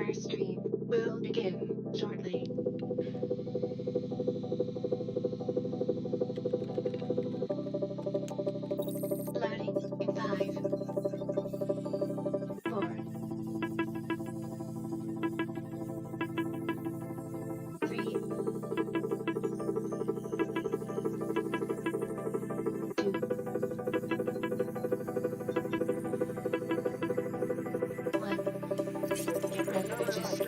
Your stream will begin shortly. Loading in 5, 4, 3, 2, 1. Get ready to just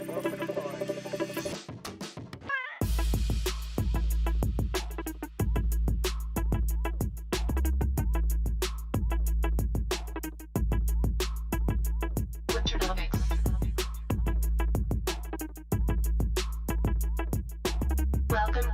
Winternomics. Welcome.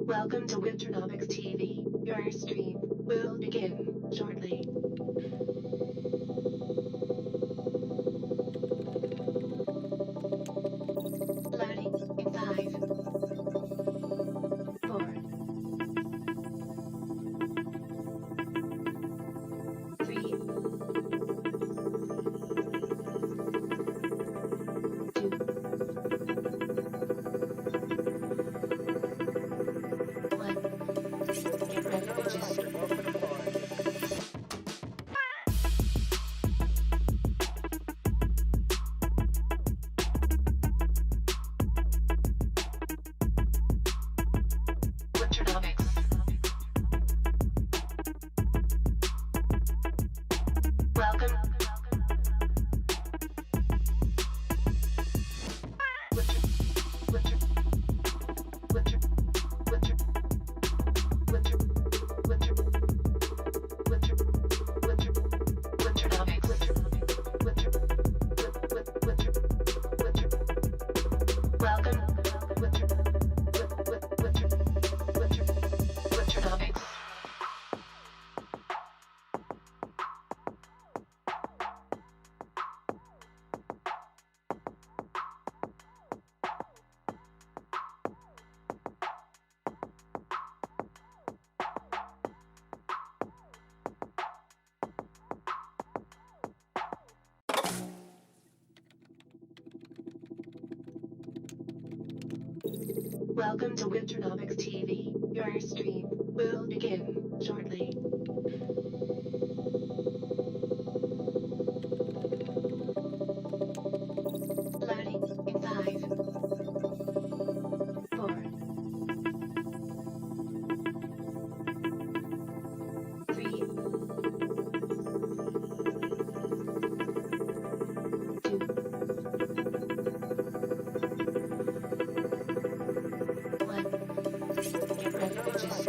Welcome to Winternomics.eth. Your stream will begin shortly. Loading in 5, 4, 3, 2, 1. Get ready to just Winternomics. Welcome. Welcome to Winternomics.eth. Your stream will begin shortly. Loading in 5, 4, 3, 2, 1. Get ready to just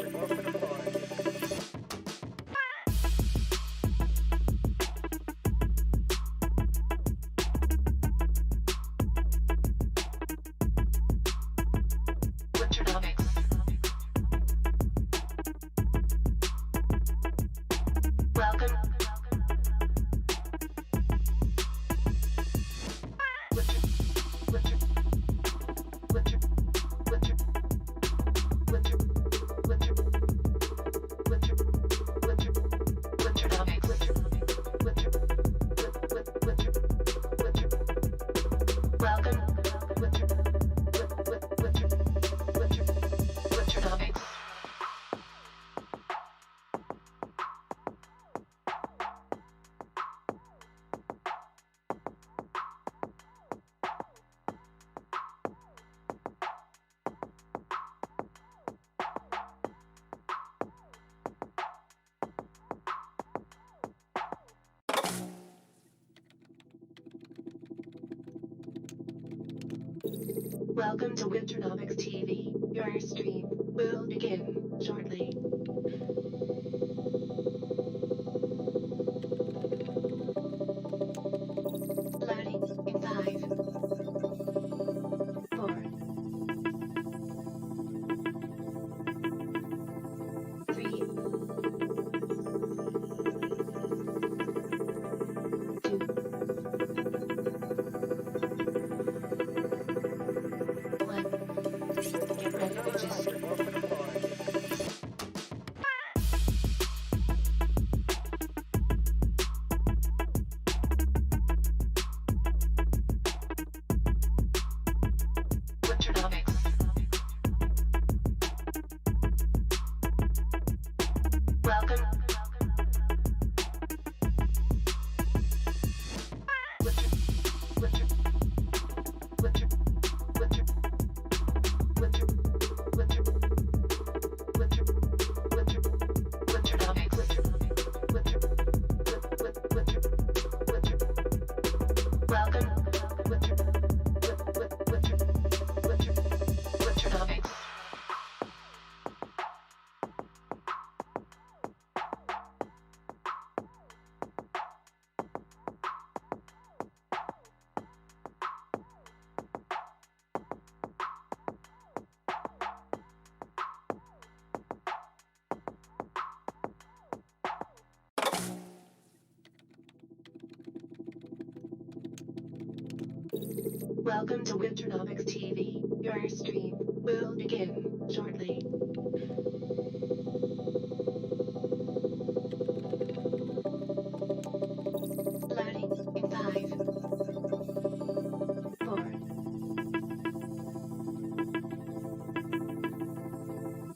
Welcome to Winternomics.eth. Your stream will begin shortly. Loading in 5, 4, 3, 2, 1. Get ready, bitches. Winternomics. Welcome. Winter, winter, winter, winter, winter, winter, winter, winter, Winternomics. Winter, winter, winter, winter. Welcome. Winter, winter, winter, Winternomics. Welcome to Winternomics.eth. Your stream will begin shortly. Loading in 5, 4,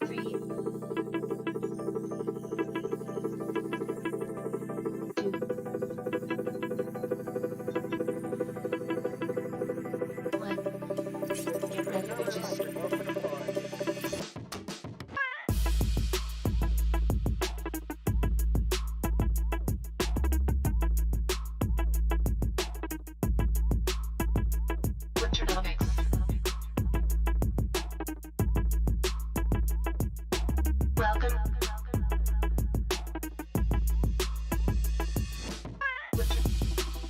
3, 2, 1. Get ready, bitches. Winternomics. Welcome. Winter,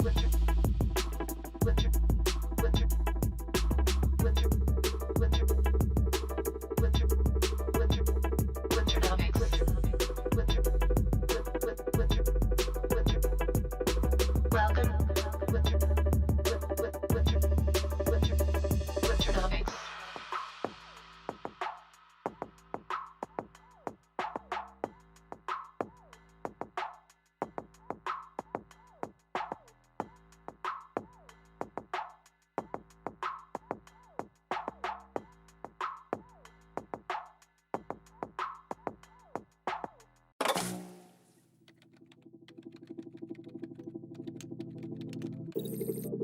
winter, winter, winter, winter, winter, winter, winter, Winternomics. Winter, winter, winter. Welcome. Winter, winter, winter, Winternomics.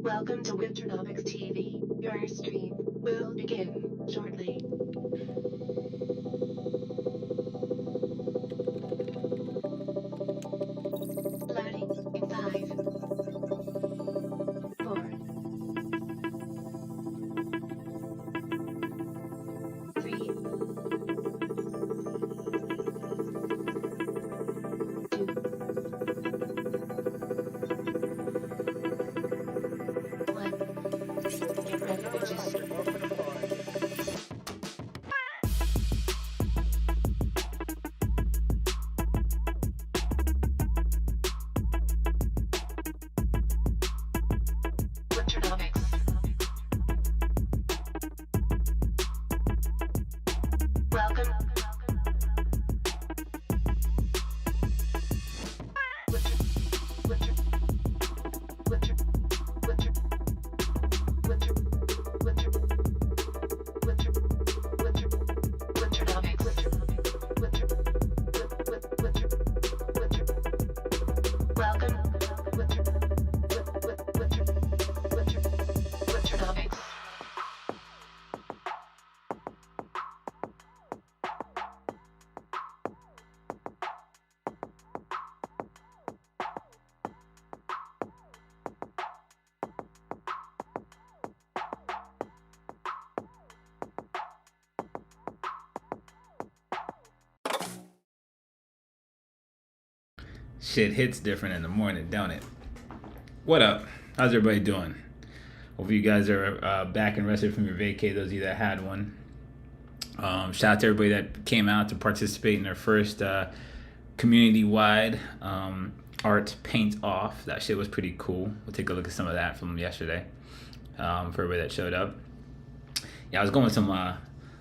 Welcome to Winternomics.eth. Your stream will begin shortly. Loading in 5, 4, 3, 2, 1. Get ready, bitches. Winternomics. Welcome. Winter, winter, winter, winter, winter, winter, winter, winter, Winternomics. Winter, winter, winter, welcome. Winter, winter, winter, Winternomics. Shit hits different in the morning, don't it? What up? How's everybody doing? Hope you guys are back and rested from your vacay, those of you that had one. Shout out to everybody that came out to participate in their first community-wide art paint-off. That shit was pretty cool. We'll take a look at some of that from yesterday for everybody that showed up. Yeah, I was going with some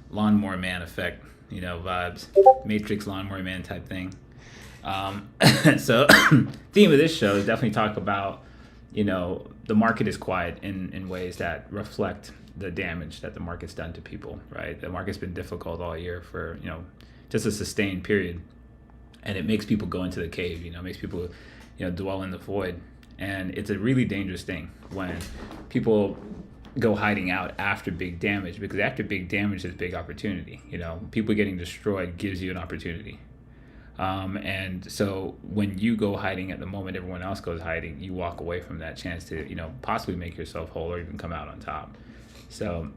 Lawnmower Man effect, vibes. Matrix Lawnmower Man type thing. So theme of this show is definitely talk about, the market is quiet in ways that reflect the damage that the market's done to people, right? The market's been difficult all year for, just a sustained period. And it makes people go into the cave, makes people, dwell in the void. And it's a really dangerous thing when people go hiding out after big damage, because after big damage is big opportunity. People getting destroyed gives you an opportunity. And so when you go hiding at the moment everyone else goes hiding, you walk away from that chance to, possibly make yourself whole or even come out on top. So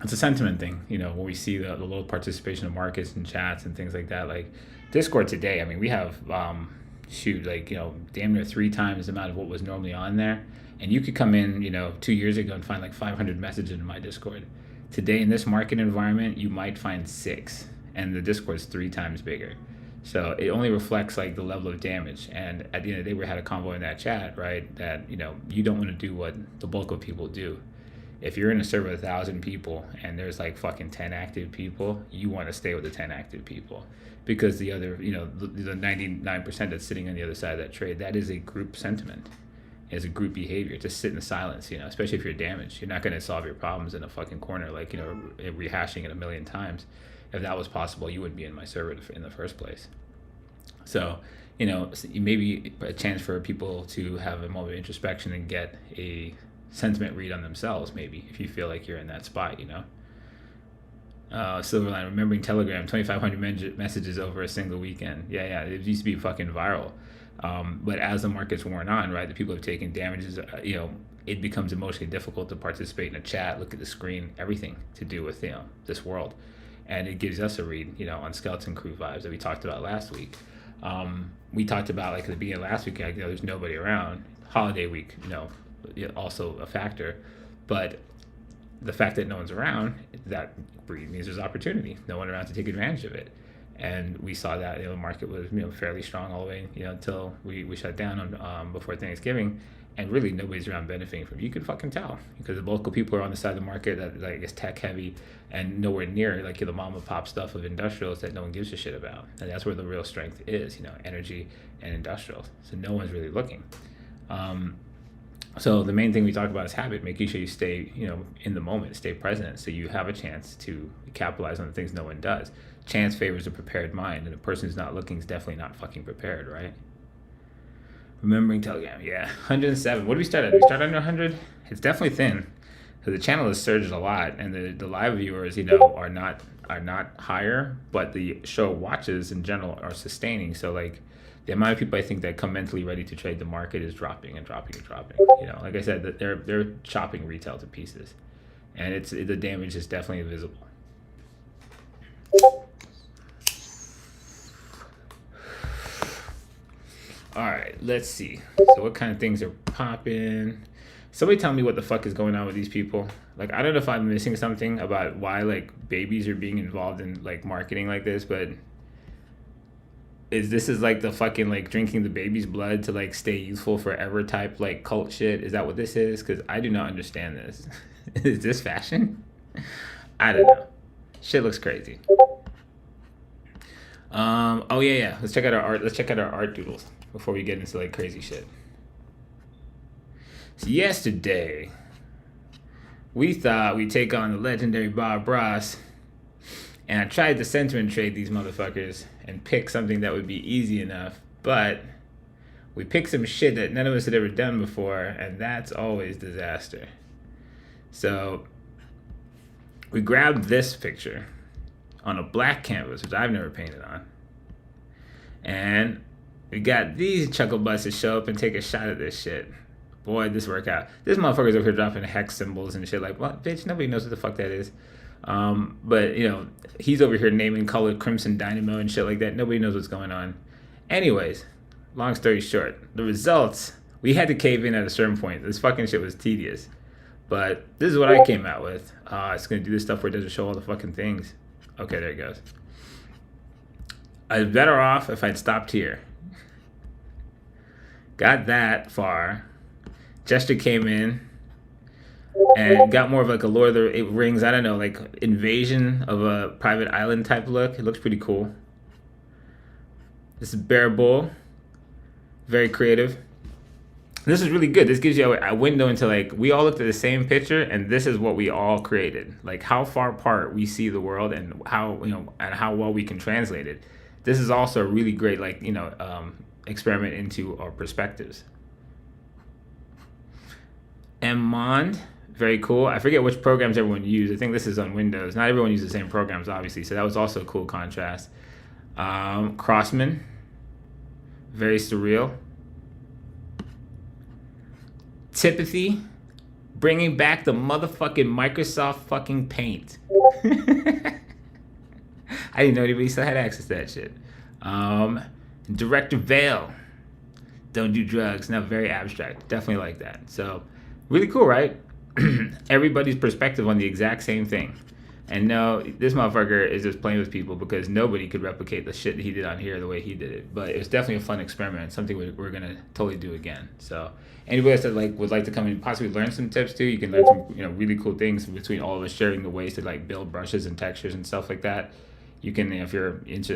it's a sentiment thing, when we see the low participation of markets and chats and things like that. Like Discord today, I mean, we have, damn near 3 times the amount of what was normally on there. And you could come in, 2 years ago and find like 500 messages in my Discord. Today in this market environment, you might find 6, and the Discord's 3 times bigger. So it only reflects like the level of damage. And at the end of the day, we had a convo in that chat, right? That, you don't want to do what the bulk of people do. If you're in a server with 1,000 people and there's like fucking 10 active people, you want to stay with the 10 active people, because the other, the 99% that's sitting on the other side of that trade, that is a group sentiment. It's a group behavior to sit in the silence, especially if you're damaged. You're not going to solve your problems in a fucking corner, like, rehashing it a million times. If that was possible, you wouldn't be in my server in the first place. So, maybe a chance for people to have a moment of introspection and get a sentiment read on themselves, maybe, if you feel like you're in that spot, Silverline, remembering Telegram, 2,500 messages over a single weekend. Yeah, it used to be fucking viral. But as the market's worn on, right, the people have taken damages, it becomes emotionally difficult to participate in a chat, look at the screen, everything to do with, this world. And it gives us a read, on Skeleton Crew vibes that we talked about last week. We talked about, like, at the beginning of last week, there's nobody around. Holiday week, also a factor. But the fact that no one's around, that means there's opportunity. No one around to take advantage of it. And we saw that, the market was, fairly strong all the way, until we shut down on before Thanksgiving. And really nobody's around benefiting from it. You can fucking tell, because the bulk of people are on the side of the market that, like, is tech heavy and nowhere near like the mom and pop stuff of industrials that no one gives a shit about. And that's where the real strength is, energy and industrials. So no one's really looking. So the main thing we talk about is habit, making sure you stay, in the moment, stay present, so you have a chance to capitalize on the things no one does. Chance favors a prepared mind, and a person who's not looking is definitely not fucking prepared, right? Remembering Telegram, yeah, 107. What did we start at? Did we start under 100? It's definitely thin. So the channel has surged a lot, and the live viewers, are not higher, but the show watches in general are sustaining. So like the amount of people I think that come mentally ready to trade the market is dropping and dropping and dropping. Like I said, that they're chopping retail to pieces, and the damage is definitely visible. All right, let's see. So what kind of things are popping? Somebody tell me what the fuck is going on with these people. Like, I don't know if I'm missing something about why, like, babies are being involved in, like, marketing like this, but this is like the fucking, like, drinking the baby's blood to, like, stay youthful forever type, like, cult shit? Is that what this is? Because I do not understand this. Is this fashion? I don't know. Shit looks crazy. Oh yeah. Let's check out our art. Let's check out our art doodles before we get into like crazy shit. So yesterday, we thought we'd take on the legendary Bob Ross, and I tried to sentiment trade these motherfuckers and pick something that would be easy enough, but we picked some shit that none of us had ever done before, and that's always disaster. So we grabbed this picture on a black canvas, which I've never painted on, and we got these chuckle buses show up and take a shot at this shit. Boy, this worked out. This motherfucker's over here dropping hex symbols and shit like, what, bitch, nobody knows what the fuck that is. But, he's over here naming color Crimson Dynamo and shit like that. Nobody knows what's going on. Anyways, long story short, the results, we had to cave in at a certain point. This fucking shit was tedious. But this is what I came out with. It's going to do this stuff where it doesn't show all the fucking things. Okay, there it goes. I was better off if I'd stopped here. Got that far. Gesture came in and got more of like a Lord of the Rings, I don't know, like invasion of a private island type look. It looks pretty cool. This is Bear Bull. Very creative. This is really good. This gives you a window into like, we all looked at the same picture and this is what we all created. Like how far apart we see the world and how, and how well we can translate it. This is also a really great, like, experiment into our perspectives. Mmond, very cool. I forget which programs everyone used. I think this is on Windows. Not everyone uses the same programs, obviously. So that was also a cool contrast. Crossman, very surreal. Tipathy, bringing back the motherfucking Microsoft fucking Paint. I didn't know anybody still had access to that shit. Director Vale, don't do drugs. Now, very abstract. Definitely like that. So, really cool, right? Everybody's perspective on the exact same thing. And no, this motherfucker is just playing with people because nobody could replicate the shit that he did on here the way he did it. But it was definitely a fun experiment, something we're gonna totally do again. So anybody else that would like to come and possibly learn some tips too, you can learn some really cool things between all of us, sharing the ways to like build brushes and textures and stuff like that. You can, if you're into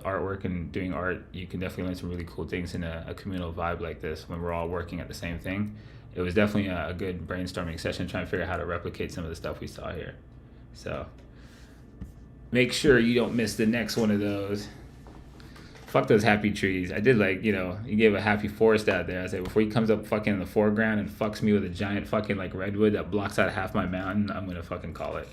artwork and doing art, you can definitely learn some really cool things in a communal vibe like this when we're all working at the same thing. It was definitely a good brainstorming session trying to figure out how to replicate some of the stuff we saw here. So make sure you don't miss the next one of those. Fuck those happy trees. I did you gave a happy forest out there. I said before he comes up fucking in the foreground and fucks me with a giant fucking like redwood that blocks out half my mountain, I'm gonna fucking call it.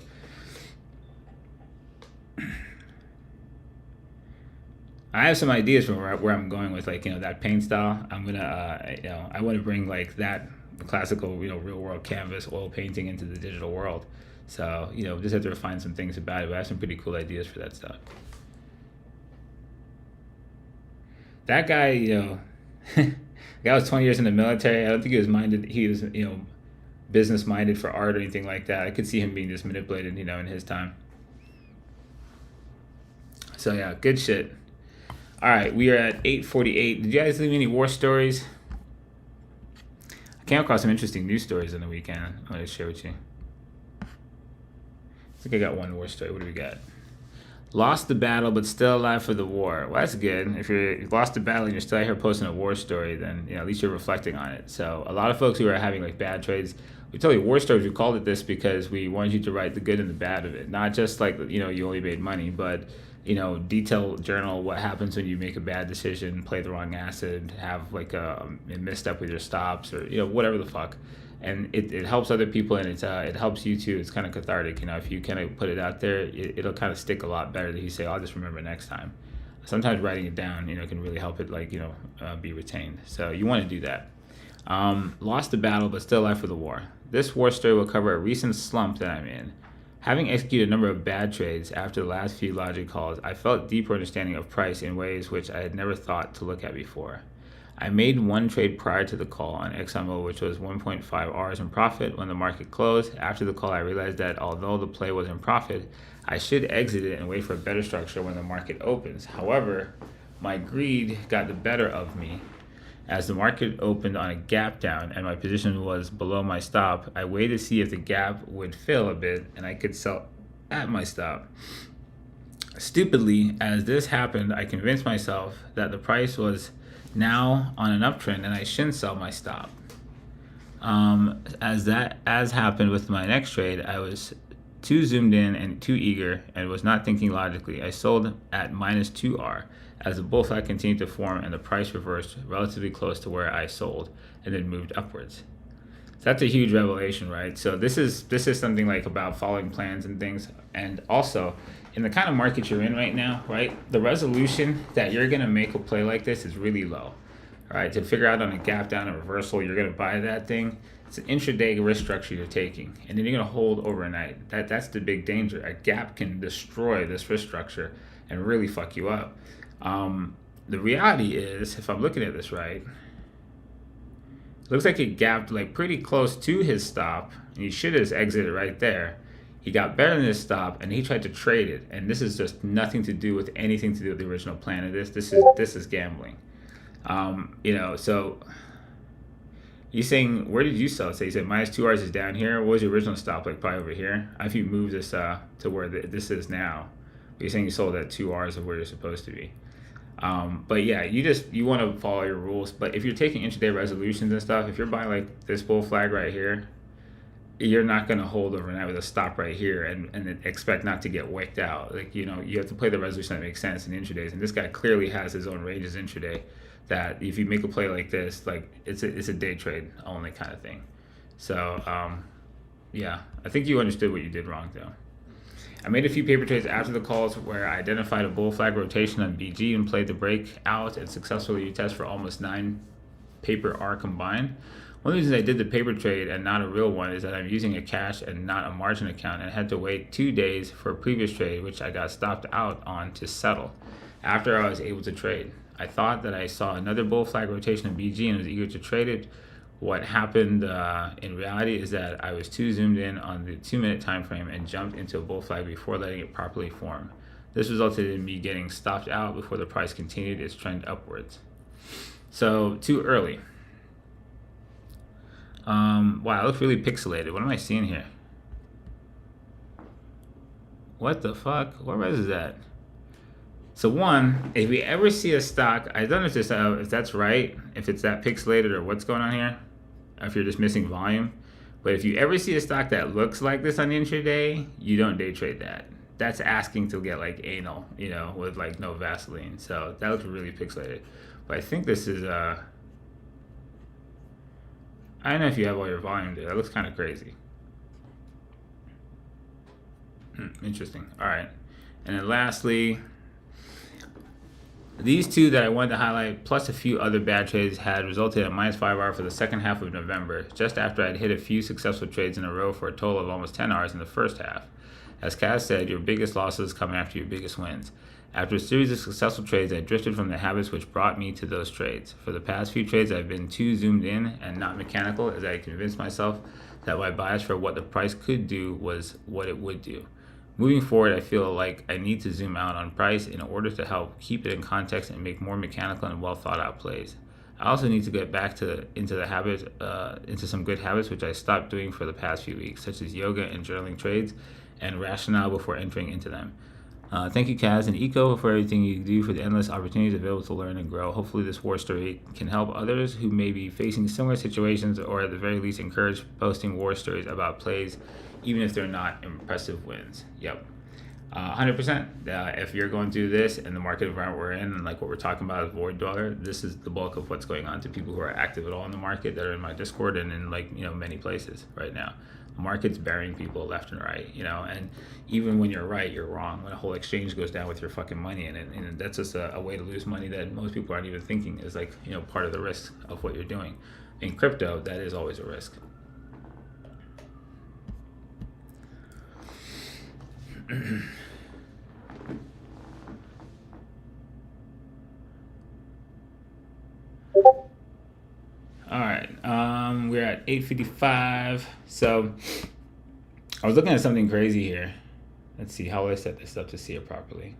I have some ideas from where I'm going with that paint style. I'm gonna I want to bring like that classical real world canvas oil painting into the digital world. So just have to refine some things about it. But I have some pretty cool ideas for that stuff. That guy, the guy was 20 years in the military. I don't think he was minded. He was business minded for art or anything like that. I could see him being just manipulated in his time. So yeah, good shit. All right, we are at 8:48. Did you guys leave any war stories? I came across some interesting news stories on the weekend. I want to share with you. I think I got one war story. What do we got? Lost the battle, but still alive for the war. Well, that's good. If you lost the battle and you're still out here posting a war story, then at least you're reflecting on it. So a lot of folks who are having like bad trades, we tell you war stories. We called it this because we wanted you to write the good and the bad of it, not just like you only made money, but detail journal what happens when you make a bad decision, play the wrong acid, have like a misstep with your stops, or whatever the fuck. And it helps other people, and it helps you too. It's kind of cathartic, if you kind of put it out there, it'll kind of stick a lot better than you say, I'll just remember next time. Sometimes writing it down, can really help it be retained. So you want to do that. Lost the battle, but still alive for the war. This war story will cover a recent slump that I'm in. Having executed a number of bad trades after the last few logic calls, I felt deeper understanding of price in ways which I had never thought to look at before. I made one trade prior to the call on XMO, which was 1.5 Rs in profit when the market closed. After the call, I realized that although the play was in profit, I should exit it and wait for a better structure when the market opens. However, my greed got the better of me. As the market opened on a gap down and my position was below my stop, I waited to see if the gap would fill a bit and I could sell at my stop. Stupidly, as this happened, I convinced myself that the price was now on an uptrend and I shouldn't sell my stop. As happened with my next trade, I was too zoomed in and too eager and was not thinking logically. I sold at minus 2R as the bull flag continued to form and the price reversed relatively close to where I sold and then moved upwards. So that's a huge revelation, right? So this is something like about following plans and things, and also in the kind of market you're in right now, right? The resolution that you're gonna make a play like this is really low. All right, to figure out on a gap down and reversal, you're gonna buy that thing. It's an intraday risk structure you're taking, and then you're gonna hold overnight. That's the big danger. A gap can destroy this risk structure and really fuck you up. the reality is, if I'm looking at this right, it looks like it gapped like pretty close to his stop, and he should have exited right there. He got better than his stop, and he tried to trade it. And this is just nothing to do with anything to do with the original plan of this. This is gambling. So you're saying, where did you sell it? So you said minus 2 hours is down here. What was your original stop? Like probably over here. If you move this to where this is now, you're saying you sold at 2 hours of where you're supposed to be. But yeah, you want to follow your rules. But if you're taking intraday resolutions and stuff, if you're buying like this bull flag right here, you're not going to hold overnight with a stop right here and expect not to get wicked out. Like, you have to play the resolution that makes sense in intradays. And this guy clearly has his own ranges intraday that if you make a play like this, like it's a day trade only kind of thing. So, yeah, I think you understood what you did wrong though. I made a few paper trades after the calls where I identified a bull flag rotation on BG and played the break out and successfully retest for almost 9 paper R combined. One of the reasons I did the paper trade and not a real one is that I'm using a cash and not a margin account, and I had to wait 2 days for a previous trade, which I got stopped out on to settle after I was able to trade. I thought that I saw another bull flag rotation of BG and was eager to trade it. What happened in reality is that I was too zoomed in on the 2-minute time frame and jumped into a bull flag before letting it properly form. This resulted in me getting stopped out before the price continued its trend upwards. So too early. Wow, it looks really pixelated. What am I seeing here? What the fuck? What res is that? So one, if we ever see a stock, I don't know if that's right, if it's that pixelated or what's going on here, or if you're just missing volume. But if you ever see a stock that looks like this on the intraday, you don't day trade that. That's asking to get like anal, with like no Vaseline. So that looks really pixelated. But I think this is I don't know if you have all your volume there. That looks kind of crazy. Interesting. All right. And then lastly, these two that I wanted to highlight, plus a few other bad trades, had resulted in minus 5 hour for the second half of November, just after I'd hit a few successful trades in a row for a total of almost 10 hours in the first half. As Kaz said, your biggest losses come after your biggest wins. After a series of successful trades, I drifted from the habits which brought me to those trades. For the past few trades, I've been too zoomed in and not mechanical, as I convinced myself that my bias for what the price could do was what it would do. Moving forward, I feel like I need to zoom out on price in order to help keep it in context and make more mechanical and well thought out plays. I also need to get back into some good habits which I stopped doing for the past few weeks, such as yoga and journaling trades and rationale before entering into them. Thank you, Kaz and Eco, for everything you do for the endless opportunities available to learn and grow. Hopefully this war story can help others who may be facing similar situations, or at the very least encourage posting war stories about plays, even if they're not impressive wins. Yep. 100%. If you're going through this and the market environment we're in, and like what we're talking about is void dweller, this is the bulk of what's going on to people who are active at all in the market that are in my Discord and in many places right now. The market's burying people left and right, and even when you're right, you're wrong. When a whole exchange goes down with your fucking money in it, and that's just a way to lose money that most people aren't even thinking is part of the risk of what you're doing. In crypto, that is always a risk. All right, we're at 8:55. So I was looking at something crazy here. Let's see, how will I set this up to see it properly?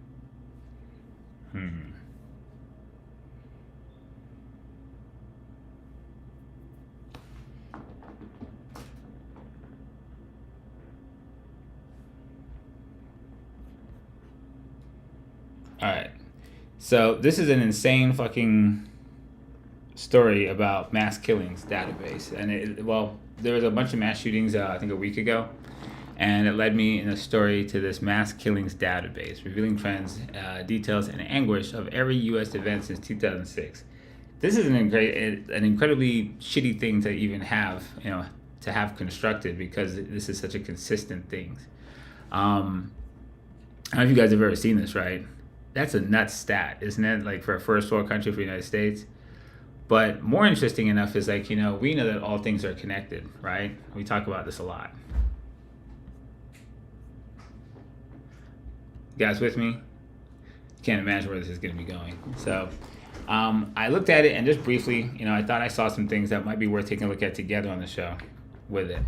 All right, so this is an insane fucking story about mass killings database, and there was a bunch of mass shootings I think a week ago, and it led me in a story to this mass killings database revealing trends, details, and anguish of every U.S. event since 2006. This is an incredibly shitty thing to even have to have constructed, because this is such a consistent thing. I don't know if you guys have ever seen this, right? That's a nuts stat, isn't it? Like for a first world country, for the United States. But more interesting enough is we know that all things are connected, right? We talk about this a lot. You guys with me? can't imagine where this is going to be going. So I looked at it and just briefly, I thought I saw some things that might be worth taking a look at together on the show with it.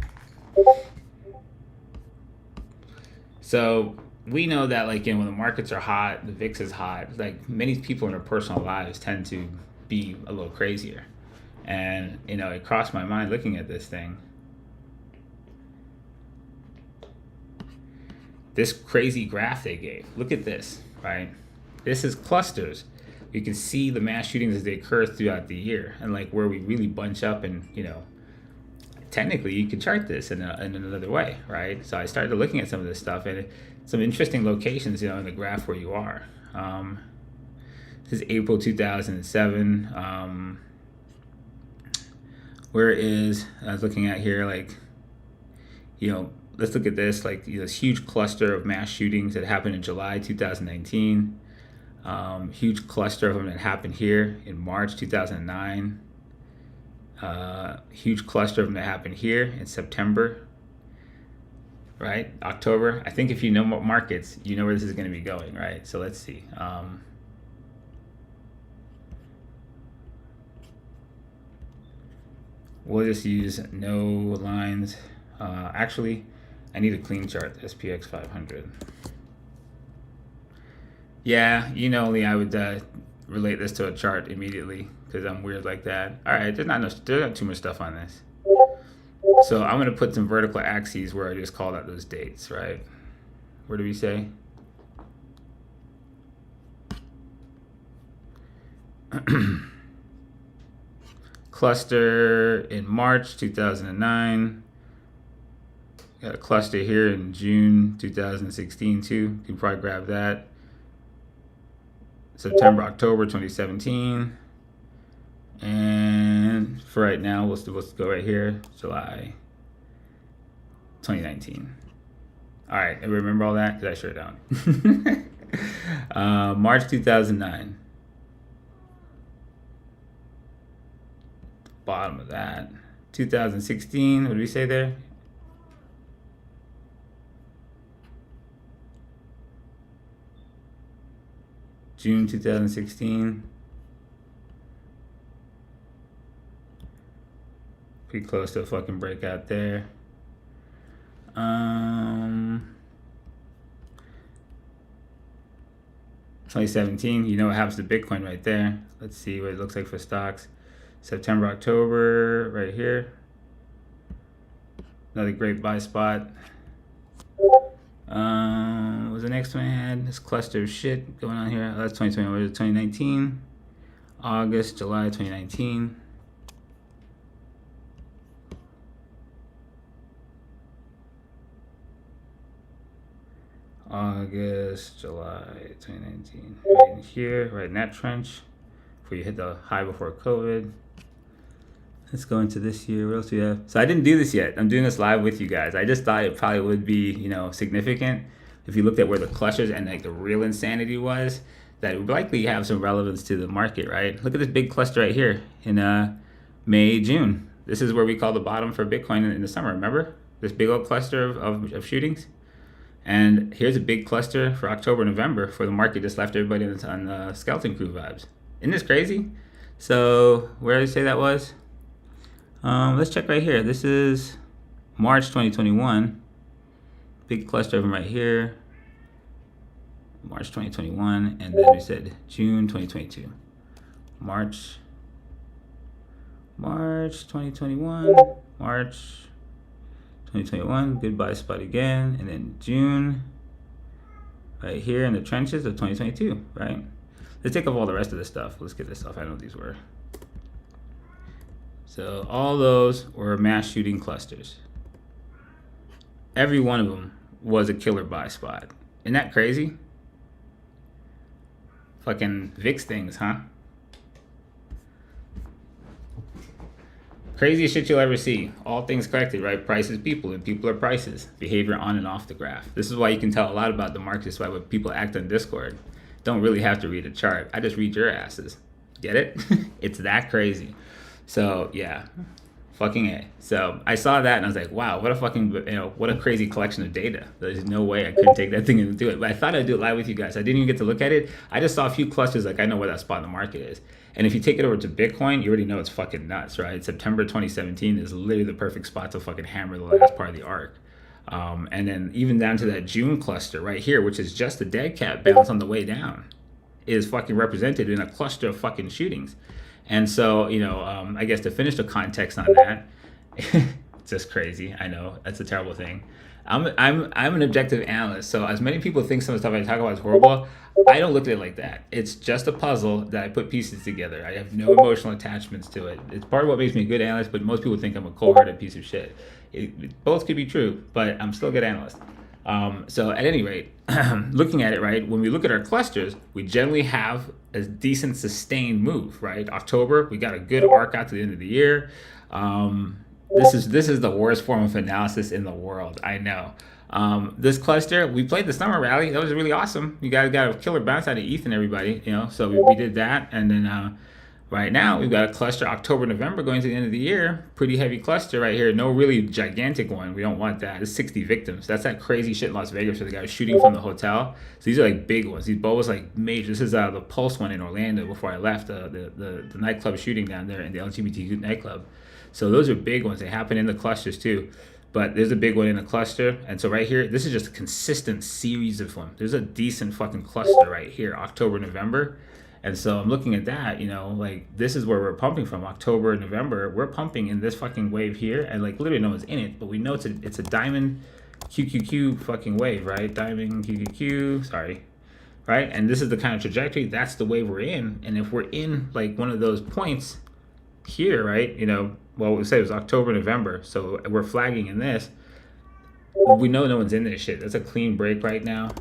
So we know that when the markets are hot, the VIX is hot, many people in their personal lives tend to be a little crazier. And, it crossed my mind looking at this thing. This crazy graph they gave. Look at this, right? This is clusters. You can see the mass shootings as they occur throughout the year, and where we really bunch up, and technically you could chart this in another way, right? So I started looking at some of this stuff, and some interesting locations, in the graph where you are. This is April 2007. Where is, I was looking at here, let's look at this, this huge cluster of mass shootings that happened in July 2019. Huge cluster of them that happened here in March 2009. Huge cluster of them that happened here in September, right? October. I think if you know markets, you know where this is going to be going, right? So let's see. We'll just use no lines. Actually, I need a clean chart, SPX 500. Yeah, Lee, I would relate this to a chart immediately because I'm weird like that. All right, there's not too much stuff on this. So I'm going to put some vertical axes where I just called out those dates, right? Where do we say? Cluster in March 2009. Got a cluster here in June 2016 too. You can probably grab that. September, October 2017. And for right now, we'll go right here, July 2019. All right, and remember all that? Because I sure don't. March 2009. Bottom of that. 2016, what did we say there? June 2016. Pretty close to a fucking breakout there. 2017, you know what happens to Bitcoin right there. Let's see what it looks like for stocks. September, October, right here. Another great buy spot. What was the next one I had? This cluster of shit going on here. Oh, that's 2020. What is it? 2019. August, July 2019. August, July 2019. Right in here, right in that trench, before you hit the high before COVID. Let's go into this year. What else do we have? So I didn't do this yet. I'm doing this live with you guys. I just thought it probably would be, significant if you looked at where the clusters and the real insanity was, that it would likely have some relevance to the market, right? Look at this big cluster right here in May, June. This is where we call the bottom for Bitcoin in the summer. Remember this big old cluster of shootings? And here's a big cluster for October, November, for the market just left everybody on the skeleton crew vibes. Isn't this crazy? So where did I say that was? Let's check right here. This is March 2021. Big cluster of them right here. March 2021. And then we said June 2022. March 2021. March 2021. Good buy spot again. And then June. Right here in the trenches of 2022. Right? Let's take off all the rest of this stuff. Let's get this stuff. I know what these were. So all those were mass shooting clusters. Every one of them was a killer buy spot. Isn't that crazy? Fucking VIX things, huh? Craziest shit you'll ever see. All things corrected, right? Prices people, and people are prices. Behavior on and off the graph. This is why you can tell a lot about the markets by what people act on Discord. Don't really have to read a chart. I just read your asses. Get it? It's that crazy. So yeah, Fucking A. So I saw that and I was like, wow, what a fucking, what a crazy collection of data. There's no way I couldn't take that thing and do it. But I thought I'd do it live with you guys. I didn't even get to look at it. I just saw a few clusters, like I know where that spot in the market is. And if you take it over to Bitcoin, you already know it's fucking nuts, right? September 2017 is literally the perfect spot to fucking hammer the last part of the arc. And then even down to that June cluster right here, which is just a dead cat bounce on the way down, is fucking represented in a cluster of fucking shootings. And so, I guess to finish the context on that, it's just crazy. I know that's a terrible thing. I'm an objective analyst, so as many people think some of the stuff I talk about is horrible, I don't look at it like that. It's just a puzzle that I put pieces together. I have no emotional attachments to it. It's part of what makes me a good analyst, but most people think I'm a cold-hearted piece of shit. Both could be true, but I'm still a good analyst. So at any rate, looking at it, right, when we look at our clusters, we generally have a decent sustained move, right? October, we got a good arc out to the end of the year. This is the worst form of analysis in the world, I know. This cluster, we played the summer rally. That was really awesome. You guys got a killer bounce out of ETH and everybody, so we did that. And then right now, we've got a cluster October, November going to the end of the year. Pretty heavy cluster right here. No really gigantic one. We don't want that. It's 60 victims. That's that crazy shit in Las Vegas where the guy was shooting from the hotel. So these are like big ones. These both like major. This is the Pulse one in Orlando before I left, the nightclub shooting down there in the LGBTQ nightclub. So those are big ones. They happen in the clusters too. But there's a big one in the cluster. And so right here, this is just a consistent series of them. There's a decent fucking cluster right here, October, November. And so I'm looking at that, like this is where we're pumping from, October, November. We're pumping in this fucking wave here, and like literally no one's in it, but we know it's a diamond QQQ fucking wave, right? Diamond QQQ, sorry, right? And this is the kind of trajectory, that's the wave we're in. And if we're in like one of those points here, right, well, we say it was October, November, so we're flagging in this. We know no one's in this shit. That's a clean break right now.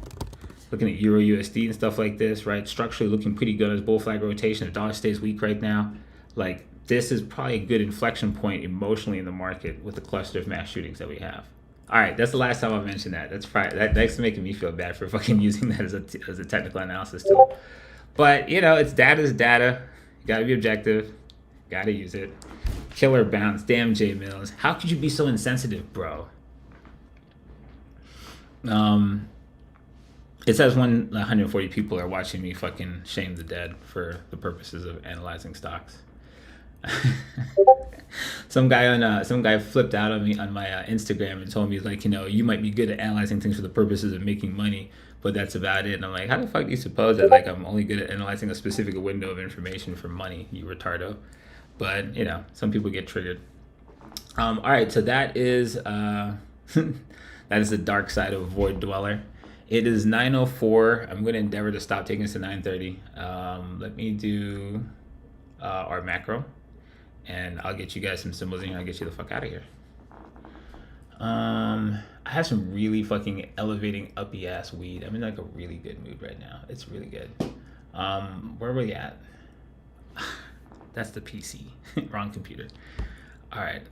Looking at Euro USD and stuff like this, right? Structurally looking pretty good as bull flag rotation. The dollar stays weak right now. Like this is probably a good inflection point emotionally in the market with the cluster of mass shootings that we have. All right, that's the last time I mentioned that. That's probably that's making me feel bad for fucking using that as a technical analysis tool. But it's data is data. You gotta be objective. Gotta use it. Killer bounce. Damn J Mills. How could you be so insensitive, bro? It says 140 people are watching me fucking shame the dead for the purposes of analyzing stocks. Some guy flipped out on me on my Instagram and told me like, you might be good at analyzing things for the purposes of making money, but that's about it. And I'm like, how the fuck do you suppose that like I'm only good at analyzing a specific window of information for money, you retardo? But some people get triggered. All right, so that is that is the dark side of Void Dweller. It is 9:04. I'm going to endeavor to stop taking this to 9:30. Let me do our macro, and I'll get you guys some symbols in here. I'll get you the fuck out of here. I have some really fucking elevating uppy ass weed. I'm in like a really good mood right now. It's really good. Where are we at? That's the PC. Wrong computer. All right.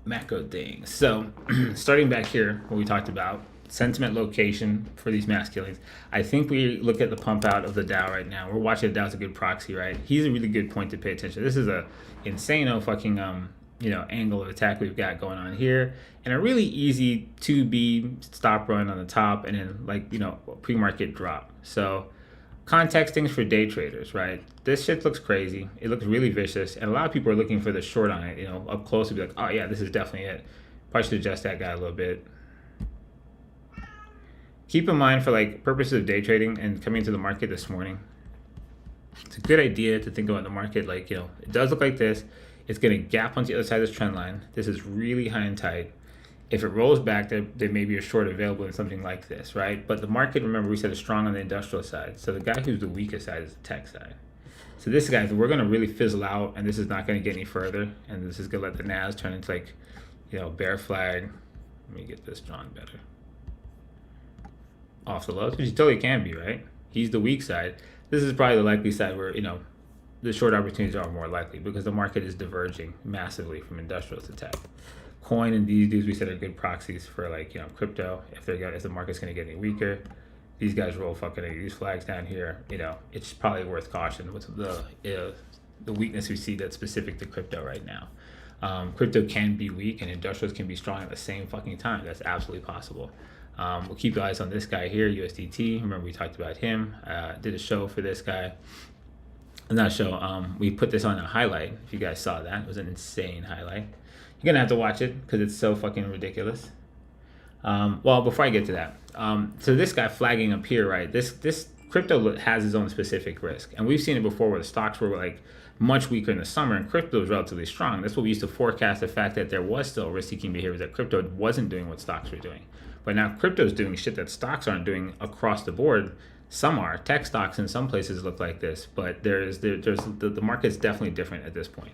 Macro thing. So starting back here, what we talked about, sentiment location for these mass killings. I think we look at the pump out of the Dow right now. We're watching the Dow as a good proxy, right? He's a really good point to pay attention. This is a insane fucking angle of attack we've got going on here, and a really easy 2B stop run on the top, and then pre-market drop. So context things for day traders, right? This shit looks crazy. It looks really vicious, and a lot of people are looking for the short on it. Up close to be like, oh yeah, this is definitely it. Probably should adjust that guy a little bit. Keep in mind for like purposes of day trading and coming to the market this morning, it's a good idea to think about the market like, it does look like this. It's going to gap onto the other side of this trend line. This is really high and tight. If it rolls back, there may be a short available in something like this, right? But the market, remember, we said is strong on the industrial side. So the guy who's the weakest side is the tech side. So this guy, we're going to really fizzle out, and this is not going to get any further. And this is going to let the NAS turn into like, bear flag. Let me get this drawn better. Off the lows, which he totally can be, right? He's the weak side. This is probably the likely side where, the short opportunities are more likely because the market is diverging massively from industrials to tech. Coin and these dudes we said are good proxies for like, crypto. If the market's going to get any weaker, these guys roll fucking these flags down here. It's probably worth caution with the the weakness we see that's specific to crypto right now. Crypto can be weak and industrials can be strong at the same fucking time. That's absolutely possible. We'll keep your eyes on this guy here, USDT. Remember we talked about him. Did a show for this guy. Not a show. We put this on a highlight. If you guys saw that, it was an insane highlight. You're gonna have to watch it because it's so fucking ridiculous. Well, before I get to that, so this guy flagging up here, right? This crypto has its own specific risk, and we've seen it before where the stocks were like much weaker in the summer and crypto was relatively strong. That's what we used to forecast, the fact that there was still risk-seeking behavior, that crypto wasn't doing what stocks were doing. But now crypto is doing shit that stocks aren't doing across the board. Some are. Tech stocks in some places look like this, but the market's definitely different at this point.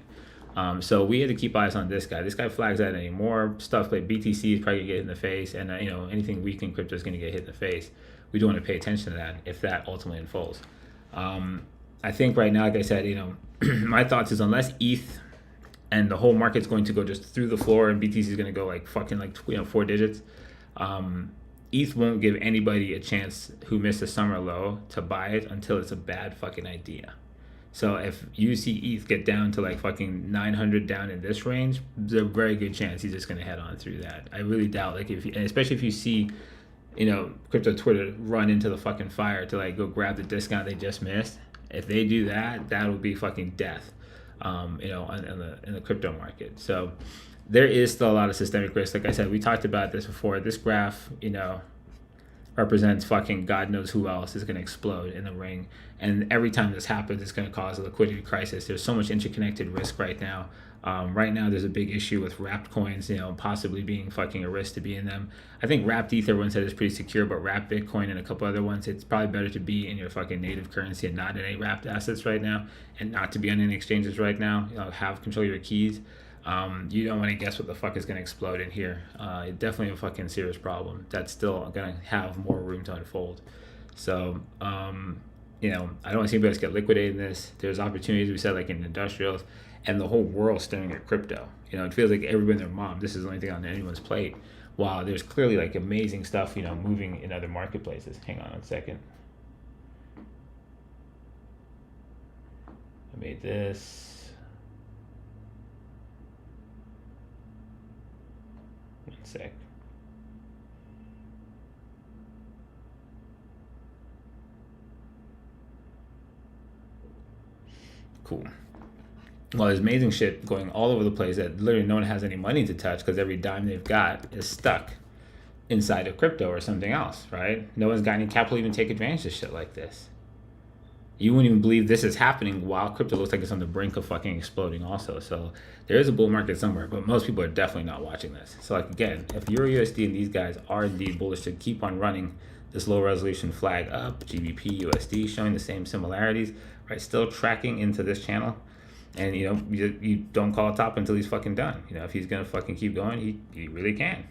So we had to keep eyes on this guy. This guy flags that anymore. Stuff like BTC is probably gonna get hit in the face, and anything weak in crypto is gonna get hit in the face. We do want to pay attention to that if that ultimately unfolds. I think right now, like I said, my thoughts is unless ETH and the whole market's going to go just through the floor and BTC is gonna go like fucking like 4 digits. ETH won't give anybody a chance who missed a summer low to buy it until it's a bad fucking idea. So if you see ETH get down to like fucking 900 down in this range, there's a very good chance he's just going to head on through that. I really doubt, like, and especially if you see, crypto Twitter run into the fucking fire to like go grab the discount they just missed. If they do that, that'll be fucking death, in the crypto market. So there is still a lot of systemic risk. Like I said, we talked about this before. This graph, represents fucking God knows who else is going to explode in the ring. And every time this happens, it's going to cause a liquidity crisis. There's so much interconnected risk right now. Right now, there's a big issue with wrapped coins, possibly being fucking a risk to be in them. I think wrapped ETH, everyone said is pretty secure, but wrapped Bitcoin and a couple other ones, it's probably better to be in your fucking native currency and not in any wrapped assets right now, and not to be on any exchanges right now. Have control of your keys. You don't want to guess what the fuck is going to explode in here. Definitely a fucking serious problem that's still going to have more room to unfold. So, I don't want to see anybody else get liquidated in this. There's opportunities, we said, like in industrials, and the whole world staring at crypto. It feels like everybody and their mom, this is the only thing on anyone's plate. While there's clearly like amazing stuff, moving in other marketplaces. Hang on a second. I made this. One sec. Cool. Well, there's amazing shit going all over the place that literally no one has any money to touch because every dime they've got is stuck inside of crypto or something else, right? No one's got any capital to even take advantage of shit like this. You wouldn't even believe this is happening while crypto looks like it's on the brink of fucking exploding also. So there is a bull market somewhere, but most people are definitely not watching this. So like, again, if Euro USD and these guys are indeed bullish to keep on running this low resolution flag up, GBP, USD showing the same similarities, right? Still tracking into this channel. And, you don't call a top until he's fucking done. If he's going to fucking keep going, he really can.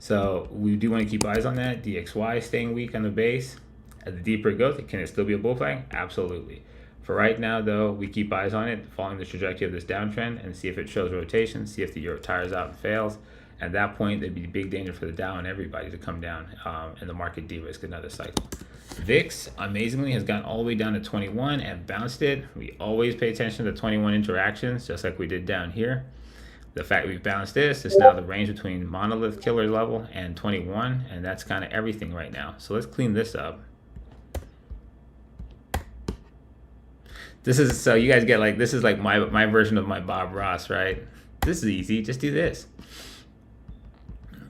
So we do want to keep eyes on that. DXY staying weak on the base. At the deeper it goes, can it still be a bull flag? Absolutely. For right now, though, we keep eyes on it, following the trajectory of this downtrend and see if it shows rotation, see if the euro tires out and fails. At that point, there'd be big danger for the Dow and everybody to come down and the market de-risk another cycle. VIX, amazingly, has gotten all the way down to 21 and bounced it. We always pay attention to 21 interactions, just like we did down here. The fact we've bounced this is now the range between monolith killer level and 21, and that's kind of everything right now. So let's clean this up. This is, so you guys get like, this is like my version of my Bob Ross, right? This is easy, just do this.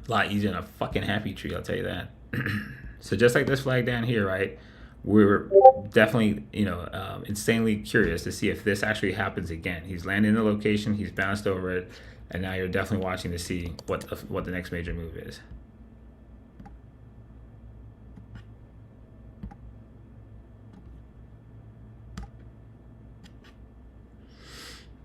A lot easier than a fucking happy tree, I'll tell you that. So just like this flag down here, right? We're definitely, insanely curious to see if this actually happens again. He's landed in the location, he's bounced over it, and now you're definitely watching to see what the next major move is.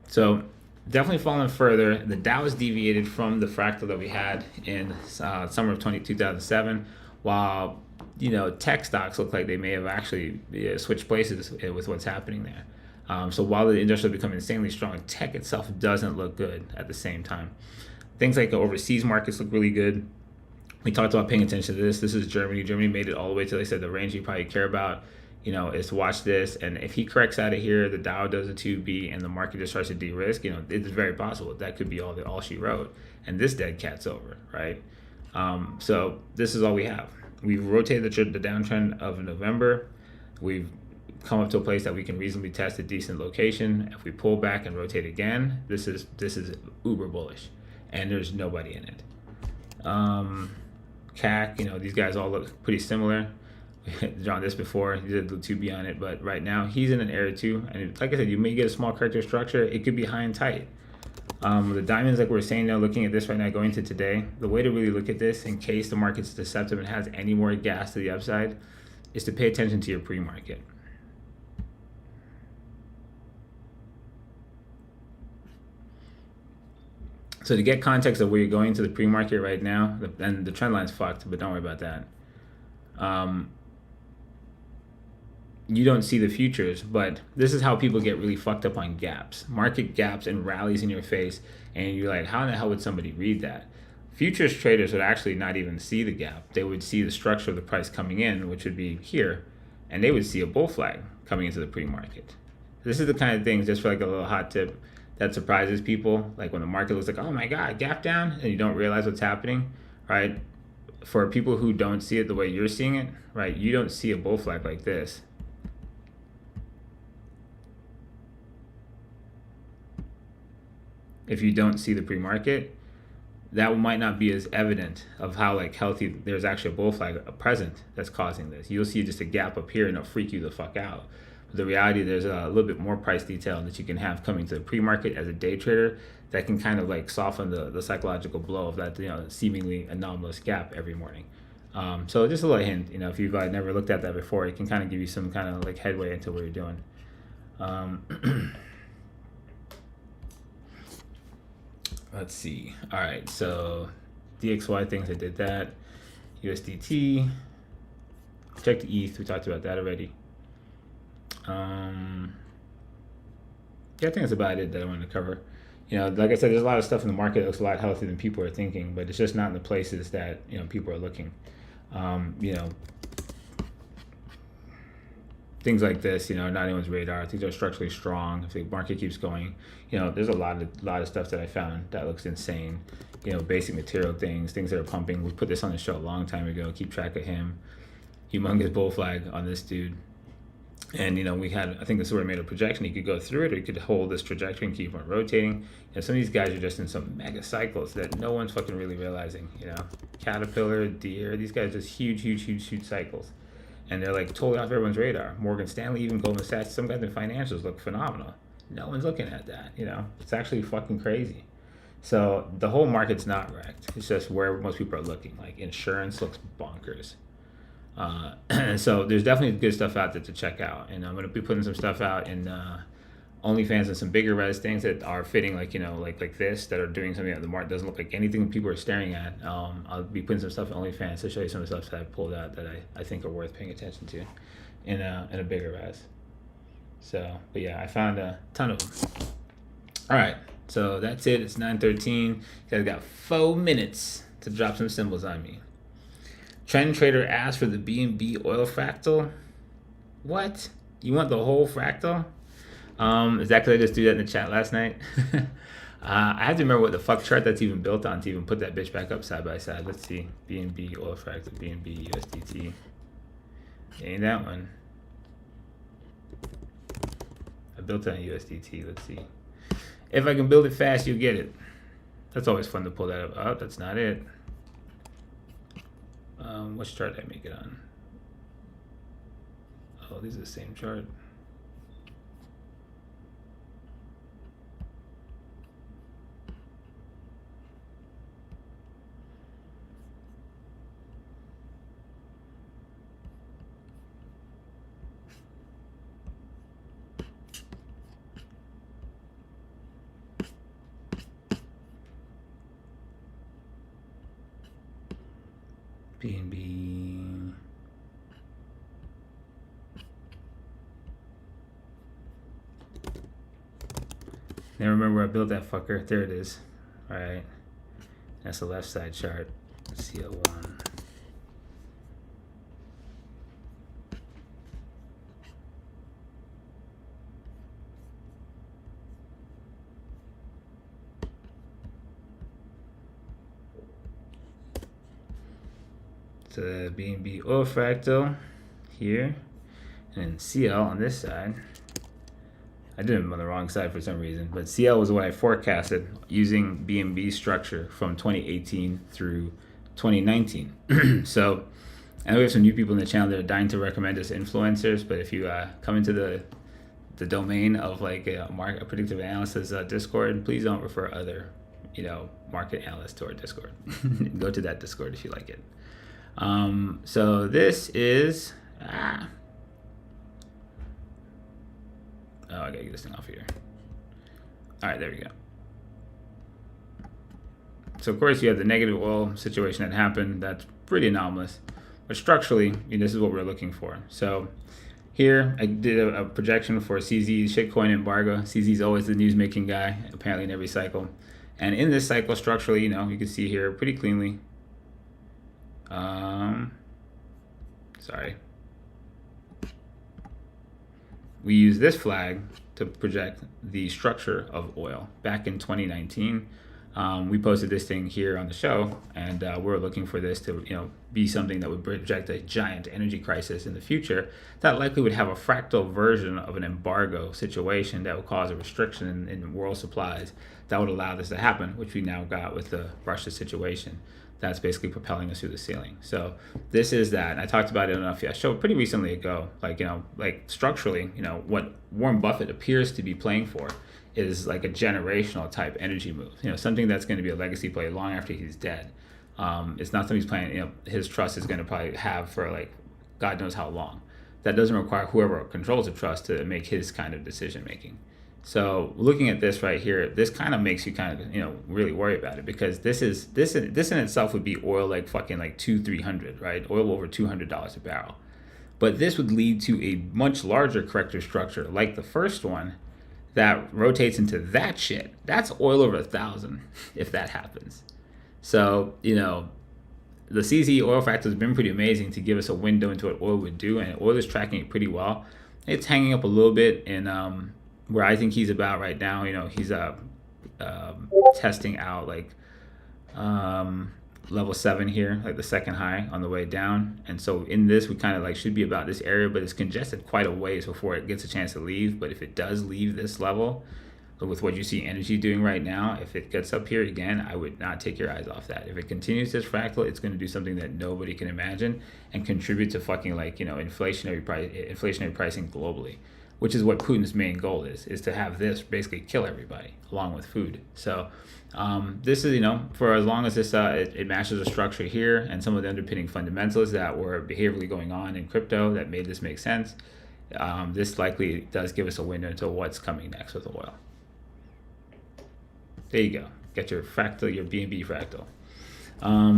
So definitely falling further. The Dow is deviated from the fractal that we had in summer of 2007, while tech stocks look like they may have actually switched places with what's happening there. So while the industrial become insanely strong, tech itself doesn't look good at the same time. Things like the overseas markets look really good. We talked about paying attention to this. This is Germany. Germany made it all the way to, they said, the range you probably care about. is to watch this. And if he corrects out of here, the Dow does a 2B, and the market just starts to de-risk, it's very possible that could be all she wrote. And this dead cat's over, right? So this is all we have. We've rotated the downtrend of November. We've come up to a place that we can reasonably test a decent location. If we pull back and rotate again, this is uber bullish, and there's nobody in it. CAC, these guys all look pretty similar. We've drawn this before. He did the 2B on it, but right now he's in an area 2, and like I said, you may get a small corrector structure. It could be high and tight. The diamonds, like we're saying now, looking at this right now, going to today, the way to really look at this, in case the market's deceptive and has any more gas to the upside, is to pay attention to your pre-market. So to get context of where you're going to the pre-market right now, and the trend line's fucked, but don't worry about that. You don't see the futures, but this is how people get really fucked up on gaps. Market gaps and rallies in your face, and you're like, how in the hell would somebody read that? Futures traders would actually not even see the gap. They would see the structure of the price coming in, which would be here, and they would see a bull flag coming into the pre-market. This is the kind of things, just for like a little hot tip, that surprises people. Like when the market looks like, oh my God, gap down, and you don't realize what's happening, right? For people who don't see it the way you're seeing it, right? You don't see a bull flag like this. If you don't see the pre-market, that might not be as evident of how healthy there's actually a bull flag present that's causing this. You'll see just a gap up here and it'll freak you the fuck out. But the reality, there's a little bit more price detail that you can have coming to the pre-market as a day trader that can kind of soften the psychological blow of that seemingly anomalous gap every morning. So just a little hint, if you've never looked at that before, it can kind of give you some kind of headway into what you're doing. Let's see. All right, so DXY things, I did that. USDT. Check the ETH. We talked about that already. Yeah, I think that's about it that I wanted to cover. Like I said, there's a lot of stuff in the market that looks a lot healthier than people are thinking, but it's just not in the places that people are looking. Things like this, not anyone's radar. Things are structurally strong. If the market keeps going, there's a lot of stuff that I found that looks insane. Basic material things that are pumping. We put this on the show a long time ago. Keep track of him. Humongous bull flag on this dude. And we had, I think this is where I made a projection. He could go through it, or he could hold this trajectory and keep on rotating. Some of these guys are just in some mega cycles that no one's fucking really realizing. Caterpillar, Deere, these guys are just huge cycles. And they're totally off everyone's radar. Morgan Stanley, even Goldman Sachs, some guys in financials look phenomenal. No one's looking at that, It's actually fucking crazy. So the whole market's not wrecked. It's just where most people are looking. Insurance looks bonkers. So there's definitely good stuff out there to check out. And I'm going to be putting some stuff out in OnlyFans and some bigger res things that are fitting like this, that are doing something that the market doesn't look like anything people are staring at. I'll be putting some stuff in OnlyFans to show you some of the stuff that I pulled out that I think are worth paying attention to in a bigger res. So, but yeah, I found a ton of them. All right, so that's it. It's 9:13. You guys got 4 minutes to drop some symbols on me. Trend trader asked for the BNB oil fractal. What? You want the whole fractal? Is that because I just threw that in the chat last night? I have to remember what the fuck chart that's even built on to even put that bitch back up side by side. Let's see. BNB oil fractal, BNB USDT. Ain't that one. I built it on USDT. Let's see. If I can build it fast, you'll get it. That's always fun to pull that up. Oh, that's not it. Which chart did I make it on? Oh, these are the same chart. BNB. Now remember where I built that fucker. There it is. All right. That's the left side chart. CL1. the BNB oil fractal here, and then CL on this side. I did them on the wrong side for some reason, but CL was what I forecasted using BNB structure from 2018 through 2019. So I know we have some new people in the channel that are dying to recommend us influencers, but if you come into the domain of like a predictive analysis Discord, please don't refer other market analysts to our Discord. Go to that Discord if you like it. So this is I gotta get this thing off here. All right, there we go. So of course you have the negative oil situation that happened. That's pretty anomalous, but structurally, this is what we're looking for. So here I did a projection for CZ shitcoin embargo. CZ is always the news-making guy, apparently in every cycle. And in this cycle, structurally, you can see here pretty cleanly. Sorry. We use this flag to project the structure of oil. Back in 2019, we posted this thing here on the show, and we're looking for this to be something that would project a giant energy crisis in the future that likely would have a fractal version of an embargo situation that would cause a restriction in world supplies that would allow this to happen, which we now got with the Russia situation. That's basically propelling us through the ceiling. So this is that. And I talked about it enough. I showed pretty recently ago, like structurally, what Warren Buffett appears to be playing for is like a generational type energy move. Something that's going to be a legacy play long after he's dead. It's not something he's playing. His trust is going to probably have for like God knows how long. That doesn't require whoever controls the trust to make his kind of decision making. So looking at this right here, this kind of makes you kind of really worry about it, because this in itself would be oil like fucking like 200-300, right? Oil over $200 a barrel. But this would lead to a much larger corrector structure like the first one that rotates into that shit. That's oil over 1,000 if that happens. So the CZ oil fractal has been pretty amazing to give us a window into what oil would do, and oil is tracking it pretty well. It's hanging up a little bit in where I think he's about right now. He's testing out like level 7 here, like the second high on the way down. And so in this, we kind of like should be about this area, but it's congested quite a ways before it gets a chance to leave. But if it does leave this level, with what you see energy doing right now, if it gets up here again, I would not take your eyes off that. If it continues this fractal, it's going to do something that nobody can imagine and contribute to fucking like inflationary pricing globally, which is what Putin's main goal is to have this basically kill everybody along with food. So this is, for as long as this it matches a structure here and some of the underpinning fundamentals that were behaviorally going on in crypto that made this make sense, this likely does give us a window into what's coming next with oil. There you go. Get your fractal, your BNB fractal. All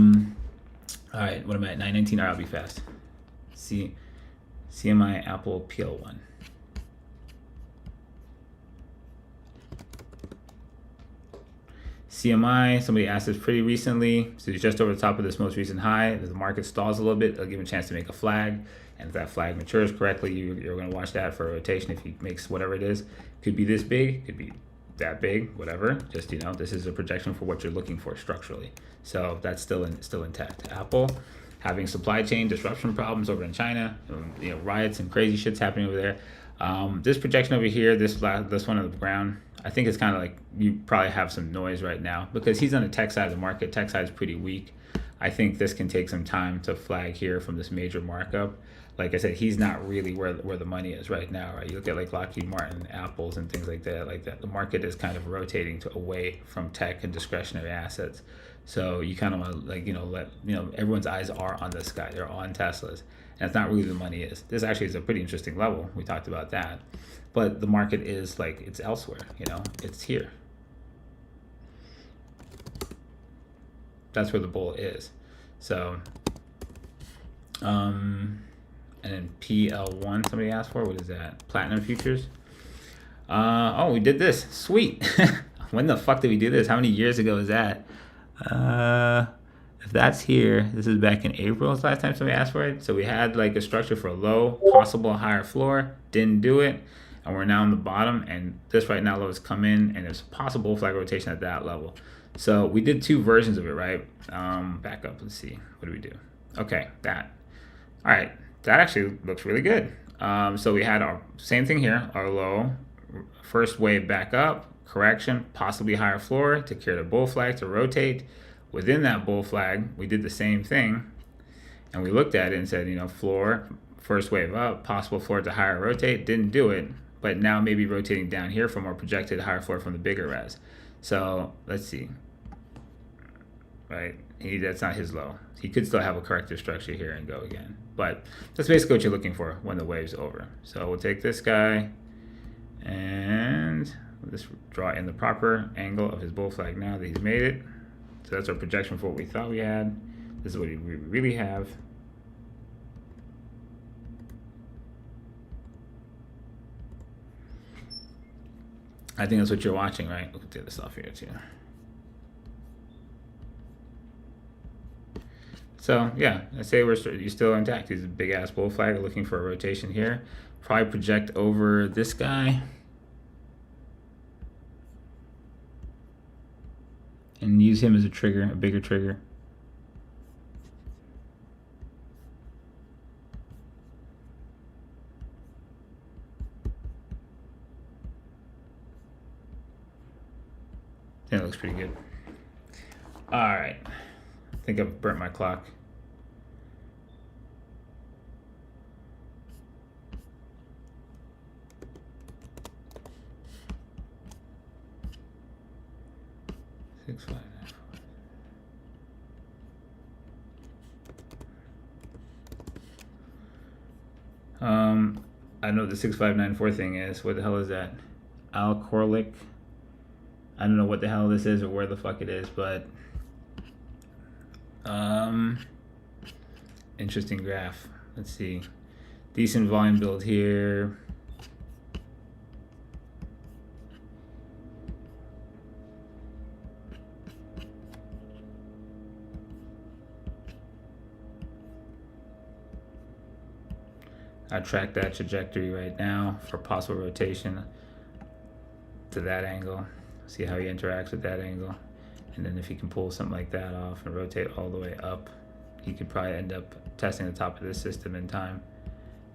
right, what am I at? 919. All right, I'll be fast. CMI Apple PL1. CMI, somebody asked this pretty recently, so it's just over the top of this most recent high. If the market stalls a little bit, it'll give him a chance to make a flag, and if that flag matures correctly, you're going to watch that for a rotation. If he makes whatever it is, could be this big, could be that big, whatever. Just this is a projection for what you're looking for structurally. So that's still intact. Apple having supply chain disruption problems over in China, riots and crazy shit's happening over there. This projection over here, this one on the ground, I think it's kind of like you probably have some noise right now because he's on the tech side of the market. Tech side is pretty weak. I think this can take some time to flag here from this major markup. Like I said, he's not really where the money is right now, right? You look at like Lockheed Martin, Apples, and things like that. The market is kind of rotating away from tech and discretionary assets. So you kind of want to let everyone's eyes are on this guy. They're on Teslas, and it's not really the money is. This actually is a pretty interesting level. We talked about that, but the market is it's elsewhere. It's here. That's where the bull is. So, and then PL1, somebody asked for, what is that? Platinum futures. Oh, we did this. Sweet. When the fuck did we do this? How many years ago is that? If that's here, this is back in April. It's the last time somebody asked for it. So we had a structure for a low, possible higher floor, didn't do it, and we're now on the bottom. And this right now low has come in, and it's possible flag rotation at that level. So we did two versions of it, right? Back up. Let's see. What do we do? Okay, that. All right, that actually looks really good. So we had our same thing here, our low, first wave back up, correction, possibly higher floor to clear the bull flag to rotate. Within that bull flag, we did the same thing, and we looked at it and said, you know, floor, first wave up, possible floor to higher rotate, didn't do it, but now maybe rotating down here from our projected higher floor from the bigger res. So let's see, right? That's not his low. He could still have a corrective structure here and go again. But that's basically what you're looking for when the wave's over. So we'll take this guy and let's draw in the proper angle of his bull flag now that he's made it. So that's our projection for what we thought we had. This is what we really have. I think that's what you're watching, right? We'll take this off here too. So yeah, I say you're still intact. He's a big ass bull flag looking for a rotation here. Probably project over this guy. And use him as a trigger, a bigger trigger. That looks pretty good. All right. I think I've burnt my clock. Six, five, I don't know what the 6594 thing is. What the hell is that? Alcorlic. I don't know what the hell this is or where the fuck it is, but interesting graph. Let's see. Decent volume build here. I track that trajectory right now for possible rotation to that angle. See how he interacts with that angle. And then if he can pull something like that off and rotate all the way up, he could probably end up testing the top of this system in time.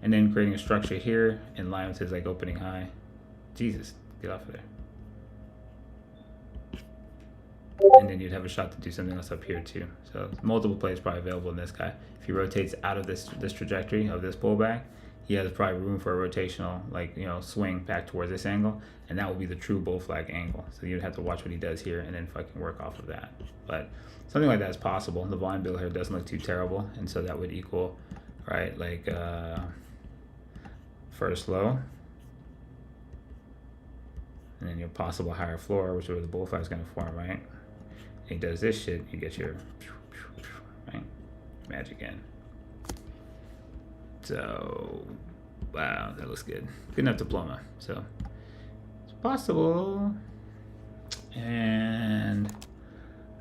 And then creating a structure here in line with his like opening high. Jesus, get off of there. And then you'd have a shot to do something else up here too. So multiple plays probably available in this guy. If he rotates out of this trajectory of this pullback, he has probably room for a rotational, like, you know, swing back towards this angle, and that will be the true bull flag angle. So you'd have to watch what he does here and then fucking work off of that. But something like that is possible. The volume build here doesn't look too terrible, and so that would equal, right, like first low, and then your possible higher floor, which is where the bull flag is going to form, right? And he does this shit, you get your right magic in. So, wow, that looks good. Good enough diploma. So, it's possible. And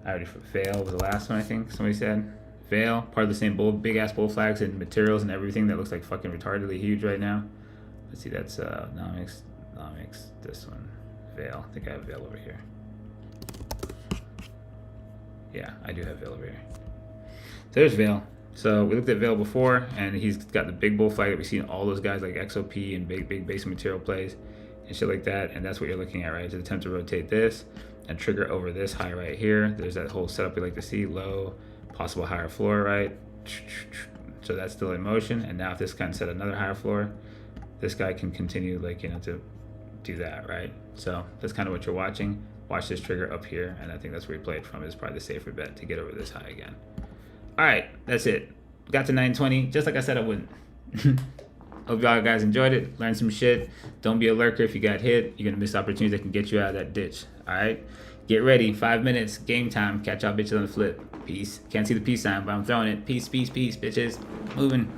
I already failed was the last one, I think somebody said. Fail, part of the same big ass bull flags and materials and everything that looks like fucking retardedly huge right now. Let's see, that's Nomics, this one. Veil, I think I have Veil over here. Yeah, I do have Veil over here. So there's Veil. So we looked at Veil before, and he's got the big bull flag that we see in all those guys like XOP and big basic material plays and shit like that. And that's what you're looking at, right? To attempt to rotate this and trigger over this high right here. There's that whole setup we like to see, low, possible higher floor, right? So that's still in motion. And now if this can set another higher floor, this guy can continue, like, you know, to do that, right? So that's kind of what you're watching. Watch this trigger up here, and I think that's where he played from. Is probably the safer bet to get over this high again. All right, that's it. Got to 920, just like I said I wouldn't. Hope y'all guys enjoyed it, learned some shit. Don't be a lurker. If you got hit, you're gonna miss opportunities that can get you out of that ditch. All right, get ready. 5 minutes, game time. Catch y'all bitches on the flip. Peace. Can't see the peace sign, but I'm throwing it. Peace, peace, peace, bitches. Moving.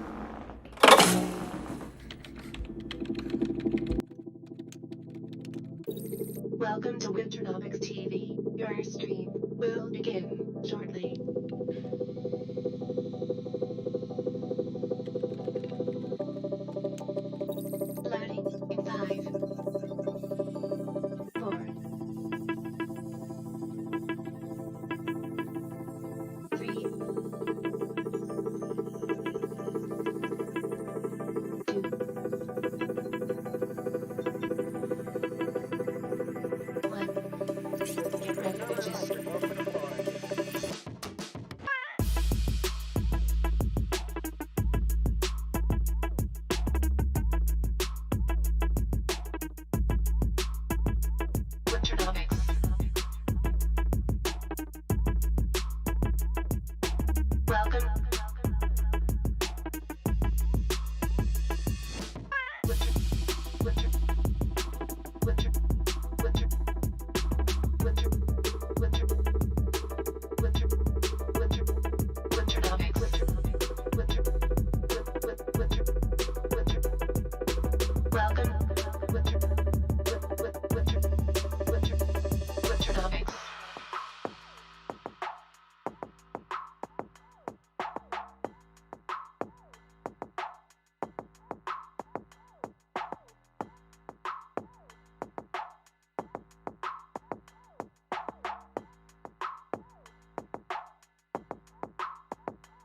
Welcome to Winternomics TV. Your stream will begin shortly.